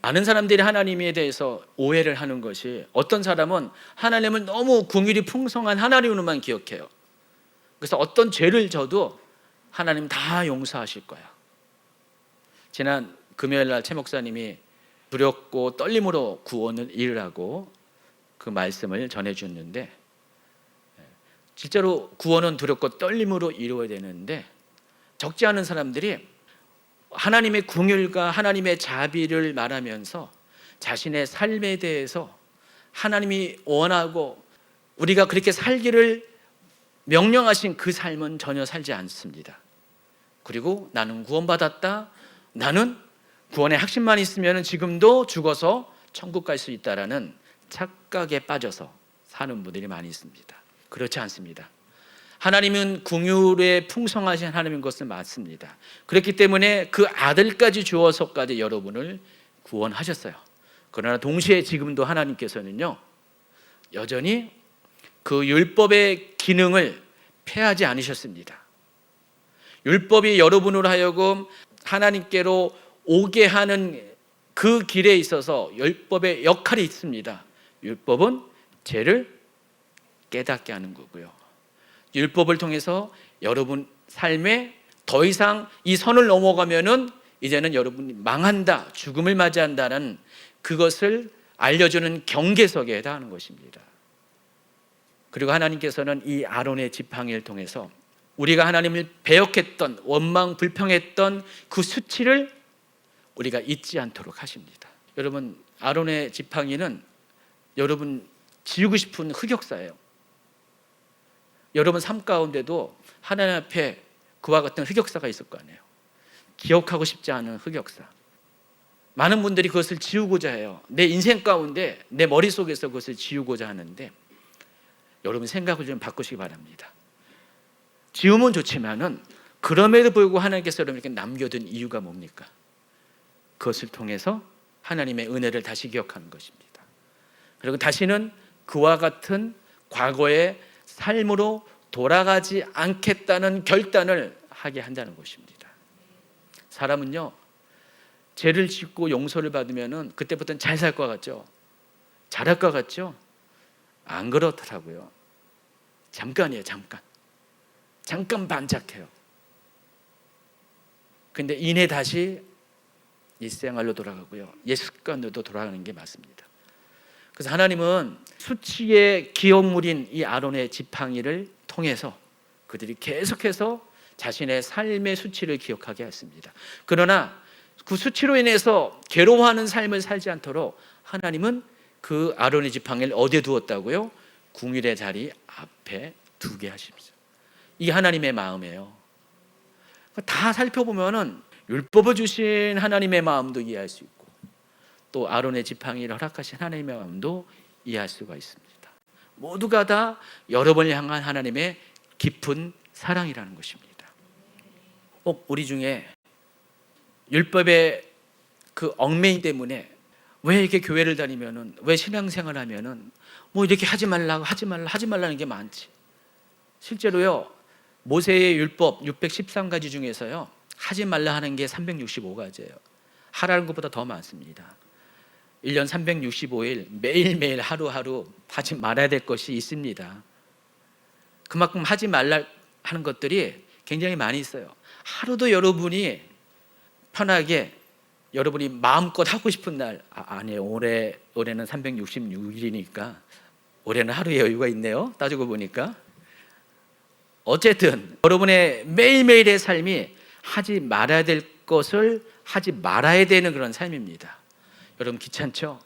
[SPEAKER 1] 많은 사람들이 하나님에 대해서 오해를 하는 것이 어떤 사람은 하나님은 너무 긍휼이 풍성한 하나님으로만 기억해요. 그래서 어떤 죄를 져도 하나님 다 용서하실 거야. 지난 금요일 날 최 목사님이 두렵고 떨림으로 구원을 이루라고 그 말씀을 전해주셨는데, 실제로 구원은 두렵고 떨림으로 이루어야 되는데 적지 않은 사람들이 하나님의 긍휼과 하나님의 자비를 말하면서 자신의 삶에 대해서 하나님이 원하고 우리가 그렇게 살기를 명령하신 그 삶은 전혀 살지 않습니다. 그리고 나는 구원받았다, 나는 구원의 확신만 있으면 지금도 죽어서 천국 갈 수 있다라는 착각에 빠져서 사는 분들이 많이 있습니다. 그렇지 않습니다. 하나님은 긍휼에 풍성하신 하나님인 것을 맞습니다. 그렇기 때문에 그 아들까지 주어서까지 여러분을 구원하셨어요. 그러나 동시에 지금도 하나님께서는요, 여전히 그 율법의 기능을 폐하지 않으셨습니다. 율법이 여러분으로 하여금 하나님께로 오게 하는 그 길에 있어서 율법의 역할이 있습니다. 율법은 죄를 깨닫게 하는 거고요. 율법을 통해서 여러분 삶에 더 이상 이 선을 넘어가면은 이제는 여러분이 망한다, 죽음을 맞이한다는 그것을 알려주는 경계석에 해당하는 것입니다. 그리고 하나님께서는 이 아론의 지팡이를 통해서 우리가 하나님을 배역했던, 원망 불평했던 그 수치를 우리가 잊지 않도록 하십니다. 여러분, 아론의 지팡이는 여러분 지우고 싶은 흑역사예요. 여러분 삶 가운데도 하나님 앞에 그와 같은 흑역사가 있을 거 아니에요. 기억하고 싶지 않은 흑역사. 많은 분들이 그것을 지우고자 해요. 내 인생 가운데 내 머릿속에서 그것을 지우고자 하는데 여러분 생각을 좀 바꾸시기 바랍니다. 지우면 좋지만은 그럼에도 불구하고 하나님께서 여러분에게 남겨둔 이유가 뭡니까? 그것을 통해서 하나님의 은혜를 다시 기억하는 것입니다. 그리고 다시는 그와 같은 과거의 삶으로 돌아가지 않겠다는 결단을 하게 한다는 것입니다. 사람은요, 죄를 짓고 용서를 받으면은 그때부터는 잘 살 것 같죠? 잘할 것 같죠? 안 그렇더라고요. 잠깐이에요, 잠깐 반짝해요. 근데 이내 다시 일생활로 돌아가고요, 옛 습관으로 돌아가는 게 맞습니다. 그래서 하나님은 수치의 기억물인 이 아론의 지팡이를 통해서 그들이 계속해서 자신의 삶의 수치를 기억하게 했습니다. 그러나 그 수치로 인해서 괴로워하는 삶을 살지 않도록 하나님은 그 아론의 지팡이를 어디에 두었다고요? 궁일의 자리 앞에 두게 하십니다. 이게 하나님의 마음이에요. 다 살펴보면은 율법을 주신 하나님의 마음도 이해할 수 있고 또 아론의 지팡이를 허락하신 하나님의 마음도 이해할 수가 있습니다. 모두가 다 여러분을 향한 하나님의 깊은 사랑이라는 것입니다. 꼭 우리 중에 율법의 그 얽매임 때문에 왜 이렇게 교회를 다니면은, 왜 신앙생활을 하면은 뭐 이렇게 하지 말라는 게 많지. 실제로요, 모세의 율법 613가지 중에서요, 하지 말라 하는 게 365가지예요. 하라는 것보다 더 많습니다. 1년 365일 매일매일 하루하루 하지 말아야 될 것이 있습니다. 그만큼 하지 말라 하는 것들이 굉장히 많이 있어요. 하루도 여러분이 편하게 여러분이 마음껏 하고 싶은 날, 아니에요, 올해는 366일이니까 올해는 하루의 여유가 있네요, 따지고 보니까. 어쨌든 여러분의 매일매일의 삶이 하지 말아야 될 것을 하지 말아야 되는 그런 삶입니다. 여러분 귀찮죠?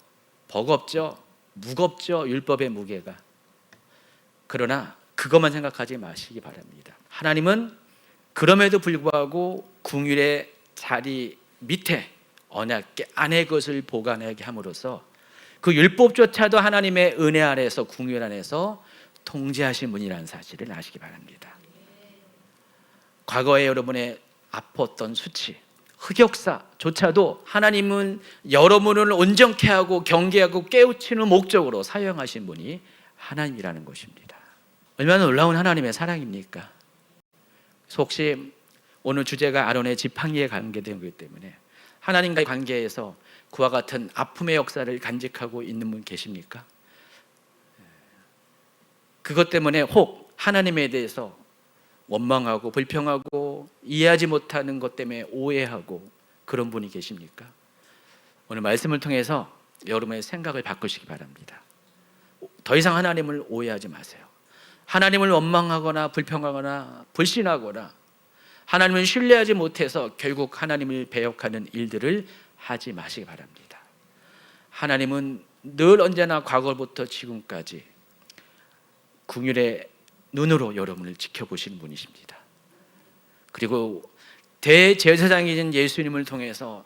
[SPEAKER 1] 버겁죠? 무겁죠? 율법의 무게가. 그러나 그것만 생각하지 마시기 바랍니다. 하나님은 그럼에도 불구하고 긍휼의 자리 밑에 언약궤 안에 것을 보관하게 함으로써 그 율법조차도 하나님의 은혜 아래에서, 긍휼 안에서 통제하신 분이라는 사실을 아시기 바랍니다. 과거에 여러분의 아팠던 수치, 흑역사조차도 하나님은 여러분을 온전케 하고 경계하고 깨우치는 목적으로 사용하신 분이 하나님이라는 것입니다. 얼마나 놀라운 하나님의 사랑입니까? 혹시 오늘 주제가 아론의 지팡이에 관계된 거기 때문에 하나님과의 관계에서 그와 같은 아픔의 역사를 간직하고 있는 분 계십니까? 그것 때문에 혹 하나님에 대해서 원망하고 불평하고 이해하지 못하는 것 때문에 오해하고 그런 분이 계십니까? 오늘 말씀을 통해서 여러분의 생각을 바꾸시기 바랍니다. 더 이상 하나님을 오해하지 마세요. 하나님을 원망하거나 불평하거나 불신하거나 하나님을 신뢰하지 못해서 결국 하나님을 배역하는 일들을 하지 마시기 바랍니다. 하나님은 늘 언제나 과거부터 지금까지 긍휼의 눈으로 여러분을 지켜보시는 분이십니다. 그리고 대제사장이신 예수님을 통해서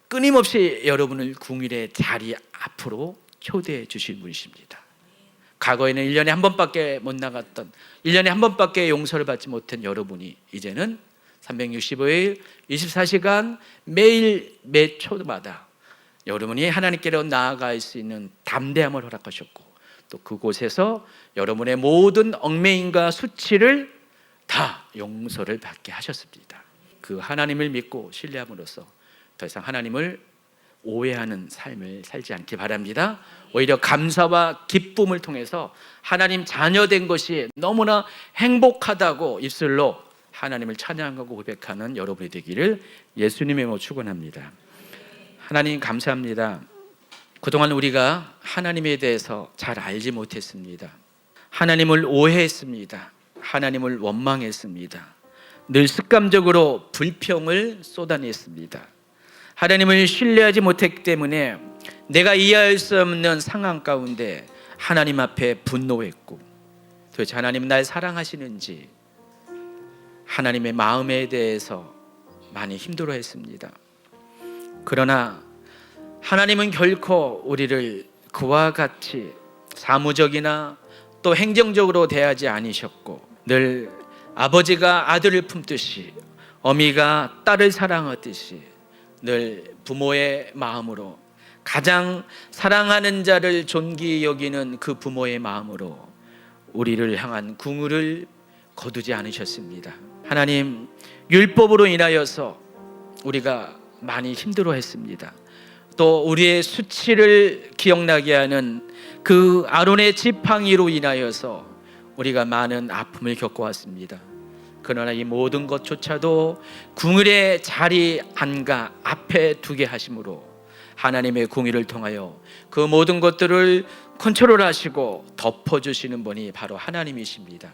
[SPEAKER 1] 끊임없이 여러분을 긍휼의 자리 앞으로 초대해 주실 분이십니다. 과거에는 1년에 한 번밖에 못 나갔던, 1년에 한 번밖에 용서를 받지 못한 여러분이 이제는 365일 24시간 매일 매 초마다 여러분이 하나님께로 나아갈 수 있는 담대함을 허락하셨고, 또 그곳에서 여러분의 모든 얽매임과 수치를 다 용서를 받게 하셨습니다. 그 하나님을 믿고 신뢰함으로써 더 이상 하나님을 오해하는 삶을 살지 않기 바랍니다. 오히려 감사와 기쁨을 통해서 하나님 자녀된 것이 너무나 행복하다고 입술로 하나님을 찬양하고 고백하는 여러분이 되기를 예수님의 이름으로 축원합니다. 하나님 감사합니다. 그동안 우리가 하나님에 대해서 잘 알지 못했습니다. 하나님을 오해했습니다. 하나님을 원망했습니다. 늘 습관적으로 불평을 쏟아냈습니다. 하나님을 신뢰하지 못했기 때문에 내가 이해할 수 없는 상황 가운데 하나님 앞에 분노했고, 도대체 하나님은 날 사랑하시는지 하나님의 마음에 대해서 많이 힘들어했습니다. 그러나 하나님은 결코 우리를 그와 같이 사무적이나 또 행정적으로 대하지 않으셨고, 늘 아버지가 아들을 품듯이 어미가 딸을 사랑하듯이 늘 부모의 마음으로, 가장 사랑하는 자를 존귀히 여기는 그 부모의 마음으로 우리를 향한 긍휼을 거두지 않으셨습니다. 하나님, 율법으로 인하여서 우리가 많이 힘들어했습니다. 또 우리의 수치를 기억나게 하는 그 아론의 지팡이로 인하여서 우리가 많은 아픔을 겪어왔습니다. 그러나 이 모든 것조차도 긍휼의 자리 안가 앞에 두게 하심으로 하나님의 긍휼을 통하여 그 모든 것들을 컨트롤하시고 덮어주시는 분이 바로 하나님이십니다.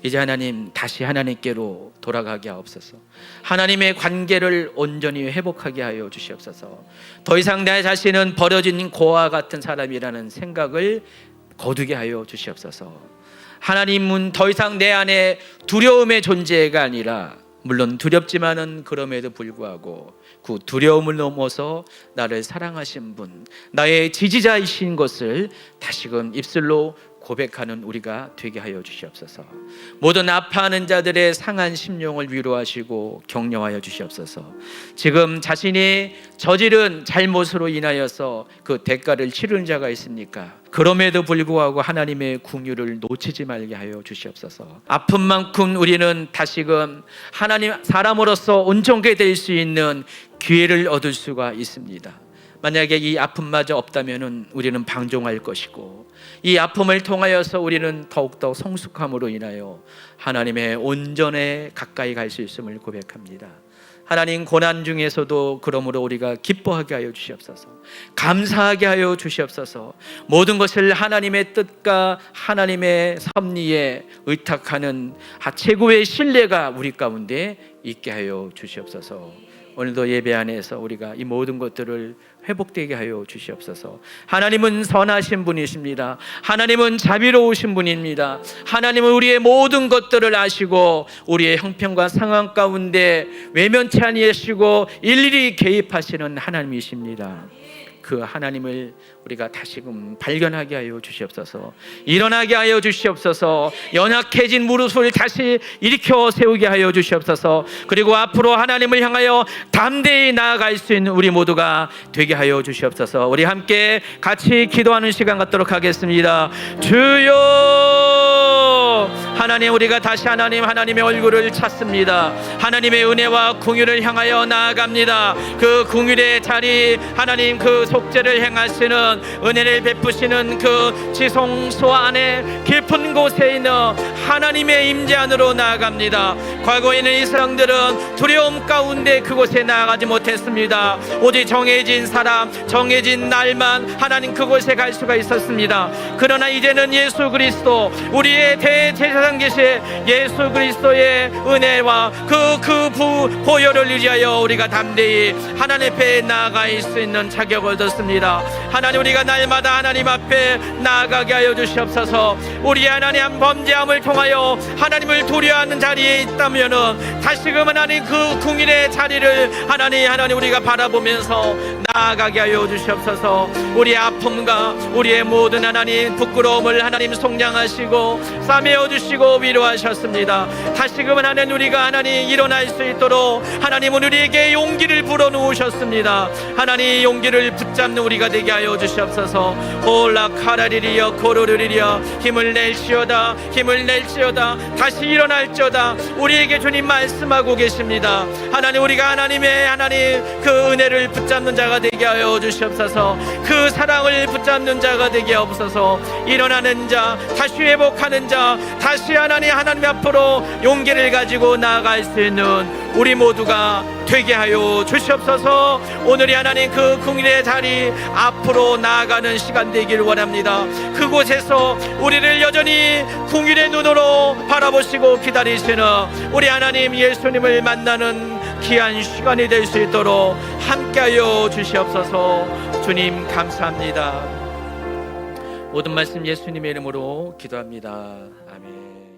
[SPEAKER 1] 이제 하나님, 다시 하나님께로 돌아가게 하옵소서. 하나님의 관계를 온전히 회복하게 하여 주시옵소서. 더 이상 내 자신은 버려진 고와 같은 사람이라는 생각을 거두게 하여 주시옵소서. 하나님은 더 이상 내 안에 두려움의 존재가 아니라, 물론 두렵지만은 그럼에도 불구하고 그 두려움을 넘어서 나를 사랑하신 분, 나의 지지자이신 것을 다시금 입술로 고백하는 우리가 되게 하여 주시옵소서. 모든 아파하는 자들의 상한 심령을 위로하시고 격려하여 주시옵소서. 지금 자신이 저지른 잘못으로 인하여서 그 대가를 치르는 자가 있습니까? 그럼에도 불구하고 하나님의 긍휼을 놓치지 말게 하여 주시옵소서. 아픈 만큼 우리는 다시금 하나님 사람으로서 온전하게 될 수 있는 기회를 얻을 수가 있습니다. 만약에 이 아픔마저 없다면 우리는 방종할 것이고, 이 아픔을 통하여서 우리는 더욱더 성숙함으로 인하여 하나님의 온전에 가까이 갈 수 있음을 고백합니다. 하나님, 고난 중에서도 그러므로 우리가 기뻐하게 하여 주시옵소서. 감사하게 하여 주시옵소서. 모든 것을 하나님의 뜻과 하나님의 섭리에 의탁하는 최고의 신뢰가 우리 가운데 있게 하여 주시옵소서. 오늘도 예배 안에서 우리가 이 모든 것들을 회복되게 하여 주시옵소서. 하나님은 선하신 분이십니다. 하나님은 자비로우신 분입니다. 하나님은 우리의 모든 것들을 아시고 우리의 형편과 상황 가운데 외면치 아니하시고 일일이 개입하시는 하나님이십니다. 그 하나님을 우리가 다시금 발견하게 하여 주시옵소서. 일어나게 하여 주시옵소서. 연약해진 무릎을 다시 일으켜 세우게 하여 주시옵소서. 그리고 앞으로 하나님을 향하여 담대히 나아갈 수 있는 우리 모두가 되게 하여 주시옵소서. 우리 함께 같이 기도하는 시간 갖도록 하겠습니다. 주여 하나님, 우리가 다시 하나님의 얼굴을 찾습니다. 하나님의 은혜와 긍휼을 향하여 나아갑니다. 그 긍휼의 자리, 하나님 그 속죄를 행하시는, 은혜를 베푸시는 그 지성소 안에 깊은 곳에 있는 하나님의 임재 안으로 나아갑니다. 과거에는 이 사람들은 두려움 가운데 그곳에 나아가지 못했습니다. 오직 정해진 사람, 정해진 날만 하나님 그곳에 갈 수가 있었습니다. 그러나 이제는 예수 그리스도, 우리의 대제사장 계신 예수 그리스도의 은혜와 그 보혈을 의지하여 우리가 담대히 하나님 앞에 나아갈 수 있는 자격을 얻었습니다. 하나님, 우리가 날마다 하나님 앞에 나아가게 하여 주시옵소서. 우리 하나님 범죄함을 통하여 하나님을 두려워하는 자리에 있다면은 다시금 하나님 그 긍휼의 자리를 하나님 우리가 바라보면서 나아가게 하여 주시옵소서. 우리의 아픔과 우리의 모든 하나님 부끄러움을 하나님 속량하시고 싸매어 주시고 위로하셨습니다. 다시금 하나님 우리가 하나님 일어날 수 있도록 하나님은 우리에게 용기를 불어넣으셨습니다. 하나님 용기를 붙잡는 우리가 되게 하여 주시옵소서. 홀라 카라리리여 코로르리리여 힘을 낼지어다, 힘을 낼지어다, 다시 일어날지어다. 우리에게 주님 말씀하고 계십니다. 하나님, 우리가 하나님의 그 은혜를 붙잡는 자가 되게 하여 주시옵소서. 그 사랑을 붙잡는 자가 되게 하옵소서. 일어나는 자, 다시 회복하는 자, 다시 하나님 앞으로 용기를 가지고 나아갈 수 있는 우리 모두가 되게 하여 주시옵소서. 오늘이 하나님 그 긍휼의 자리 앞으로 나아가는 시간 되기를 원합니다. 그곳에서 우리를 여전히 긍휼의 눈으로 바라보시고 기다리시는 우리 하나님 예수님을 만나는 귀한 시간이 될 수 있도록 함께하여 주시옵소서. 주님 감사합니다. 모든 말씀 예수님의 이름으로 기도합니다. 아멘.